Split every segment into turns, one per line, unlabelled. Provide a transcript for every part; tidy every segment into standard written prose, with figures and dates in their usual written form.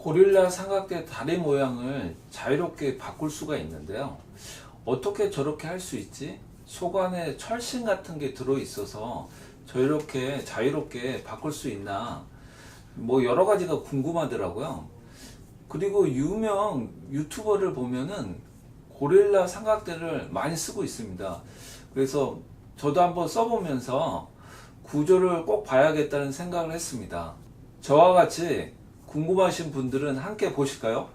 고릴라 삼각대 다리 모양을 자유롭게 바꿀 수가 있는데요. 어떻게 저렇게 할 수 있지? 속 안에 철심 같은 게 들어 있어서 저렇게 자유롭게 바꿀 수 있나? 뭐 여러 가지가 궁금하더라고요. 그리고 유명 유튜버를 보면은 고릴라 삼각대를 많이 쓰고 있습니다. 그래서 저도 한번 써보면서 구조를 꼭 봐야겠다는 생각을 했습니다. 저와 같이 궁금하신 분들은 함께 보실까요?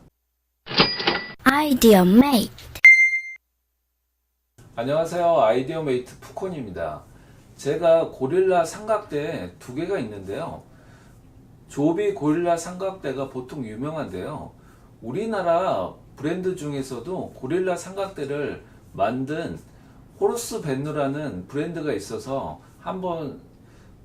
아이디어 메이트.
안녕하세요. 아이디어 메이트 푸콘입니다. 제가 고릴라 삼각대 두 개가 있는데요. 조비 고릴라 삼각대가 보통 유명한데요. 우리나라 브랜드 중에서도 고릴라 삼각대를 만든 호르스 벤누라는 브랜드가 있어서 한번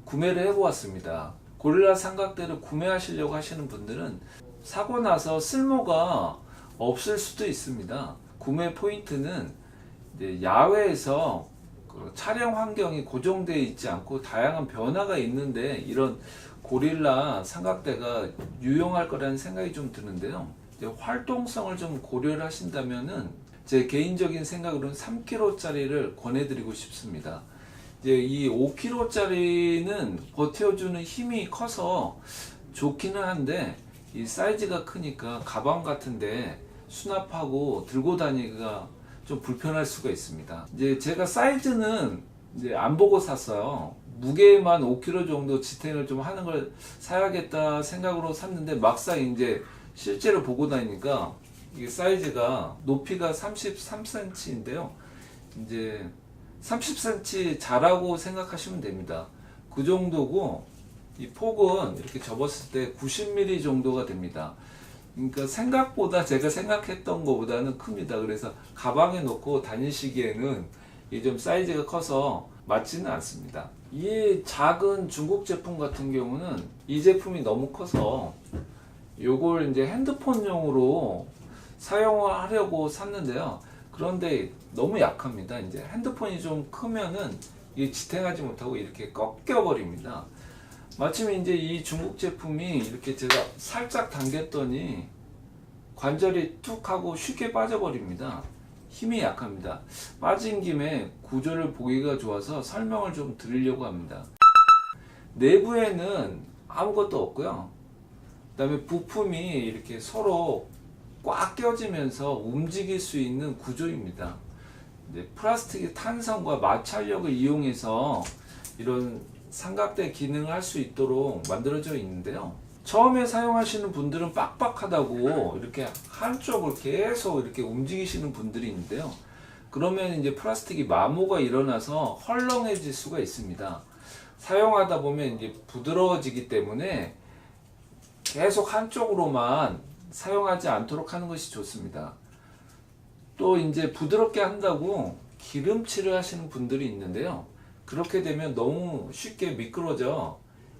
구매를 해보았습니다. 고릴라 삼각대를 구매하시려고 하시는 분들은 사고 나서 쓸모가 없을 수도 있습니다. 구매 포인트는 야외에서 촬영 환경이 고정되어 있지 않고 다양한 변화가 있는데 이런 고릴라 삼각대가 유용할 거라는 생각이 좀 드는데요. 활동성을 좀 고려를 하신다면은 제 개인적인 생각으로는 3kg짜리를 권해드리고 싶습니다. 이 5kg짜리는 버텨주는 힘이 커서 좋기는 한데 이 사이즈가 크니까 가방 같은데 수납하고 들고 다니기가 좀 불편할 수가 있습니다. 제가 사이즈는 안 보고 샀어요. 무게만 5kg 정도 지탱을 좀 하는 걸 사야겠다 생각으로 샀는데 막상 실제로 보고 다니니까 이게 사이즈가 높이가 33cm인데요. 30cm 자라고 생각하시면 됩니다. 그 정도고 이 폭은 이렇게 접었을 때 90mm 정도가 됩니다. 그러니까 생각보다 제가 생각했던 것보다는 큽니다. 그래서 가방에 넣고 다니시기에는 이 좀 사이즈가 커서 맞지는 않습니다. 이 작은 중국 제품 같은 경우는 이 제품이 너무 커서 요걸 핸드폰용으로 사용하려고 샀는데요. 그런데 너무 약합니다. 핸드폰이 좀 크면은 이게 지탱하지 못하고 이렇게 꺾여 버립니다. 마침 이 중국 제품이 이렇게 제가 살짝 당겼더니 관절이 툭 하고 쉽게 빠져버립니다. 힘이 약합니다. 빠진 김에 구조를 보기가 좋아서 설명을 좀 드리려고 합니다. 내부에는 아무것도 없고요. 그 다음에 부품이 이렇게 서로 꽉 껴지면서 움직일 수 있는 구조입니다. 플라스틱의 탄성과 마찰력을 이용해서 이런 삼각대 기능을 할 수 있도록 만들어져 있는데요. 처음에 사용하시는 분들은 빡빡하다고 이렇게 한쪽을 계속 이렇게 움직이시는 분들이 있는데요. 그러면 플라스틱이 마모가 일어나서 헐렁해질 수가 있습니다. 사용하다 보면 부드러워지기 때문에 계속 한쪽으로만 사용하지 않도록 하는 것이 좋습니다. 또 부드럽게 한다고 기름칠을 하시는 분들이 있는데요. 그렇게 되면 너무 쉽게 미끄러져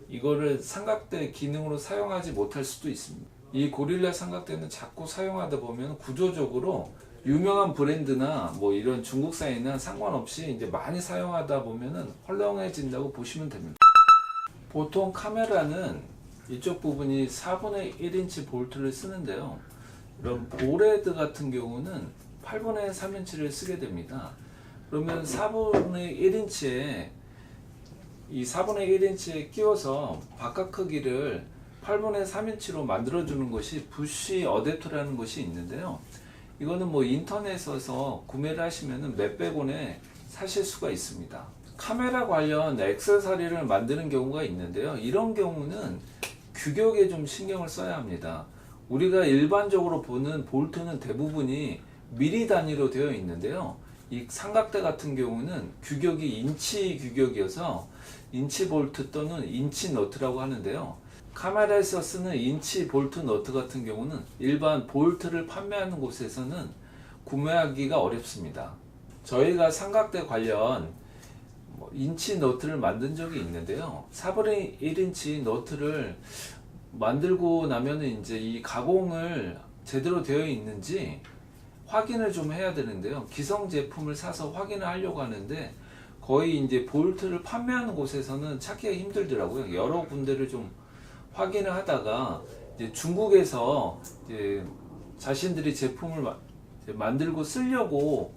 이거를 삼각대 기능으로 사용하지 못할 수도 있습니다. 이 고릴라 삼각대는 자꾸 사용하다 보면 구조적으로 유명한 브랜드나 이런 중국산이나 상관없이 많이 사용하다 보면은 헐렁해진다고 보시면 됩니다. 보통 카메라는 이쪽 부분이 4분의 1인치 볼트를 쓰는데요. 이런 보레드 같은 경우는 8분의 3인치를 쓰게 됩니다. 그러면 4분의 1인치에 이 4분의 1인치에 끼워서 바깥 크기를 8분의 3인치로 만들어주는 것이 부시 어댑터라는 것이 있는데요. 이거는 인터넷에서 구매를 하시면 몇백 원에 사실 수가 있습니다. 카메라 관련 액세서리를 만드는 경우가 있는데요. 이런 경우는 규격에 좀 신경을 써야 합니다. 우리가 일반적으로 보는 볼트는 대부분이 미리 단위로 되어 있는데요. 이 삼각대 같은 경우는 규격이 인치 규격이어서 인치 볼트 또는 인치 너트라고 하는데요. 카메라에서 쓰는 인치 볼트 너트 같은 경우는 일반 볼트를 판매하는 곳에서는 구매하기가 어렵습니다. 저희가 삼각대 관련 인치 너트를 만든 적이 있는데요. 4분의 1인치 너트를 만들고 나면은 이 가공을 제대로 되어 있는지 확인을 좀 해야 되는데요. 기성 제품을 사서 확인을 하려고 하는데 거의 볼트를 판매하는 곳에서는 찾기가 힘들더라고요. 여러 군데를 좀 확인을 하다가 이제 중국에서 이제 자신들이 제품을 이제 만들고 쓰려고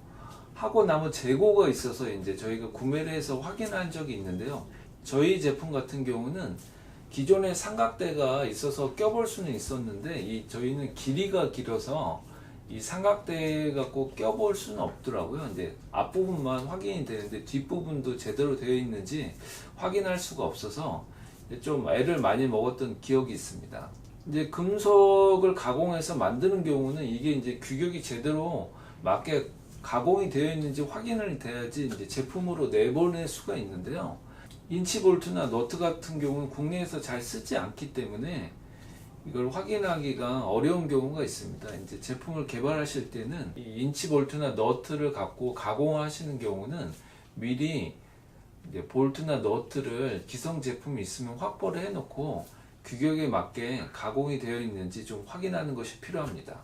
하고 남은 재고가 있어서 이제 저희가 구매를 해서 확인한 적이 있는데요. 저희 제품 같은 경우는 기존에 삼각대가 있어서 껴볼 수는 있었는데 저희는 길이가 길어서 이 삼각대 갖고 껴볼 수는 없더라고요. 근데 앞부분만 확인이 되는데 뒷부분도 제대로 되어 있는지 확인할 수가 없어서 좀 애를 많이 먹었던 기억이 있습니다. 이제 금속을 가공해서 만드는 경우는 이게 이제 규격이 제대로 맞게 가공이 되어 있는지 확인을 돼야지 이제 제품으로 내보낼 수가 있는데요. 인치 볼트나 너트 같은 경우는 국내에서 잘 쓰지 않기 때문에 이걸 확인하기가 어려운 경우가 있습니다. 이제 제품을 개발하실 때는 이 인치 볼트나 너트를 갖고 가공하시는 경우는 미리 이제 볼트나 너트를 기성 제품이 있으면 확보를 해놓고 규격에 맞게 가공이 되어 있는지 좀 확인하는 것이 필요합니다.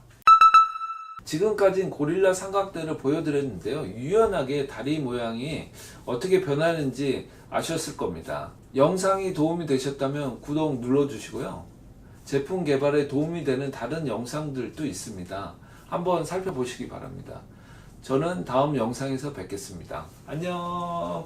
지금까지는 고릴라 삼각대를 보여드렸는데요. 유연하게 다리 모양이 어떻게 변하는지 아셨을 겁니다. 영상이 도움이 되셨다면 구독 눌러주시고요. 제품 개발에 도움이 되는 다른 영상들도 있습니다. 한번 살펴보시기 바랍니다. 저는 다음 영상에서 뵙겠습니다. 안녕.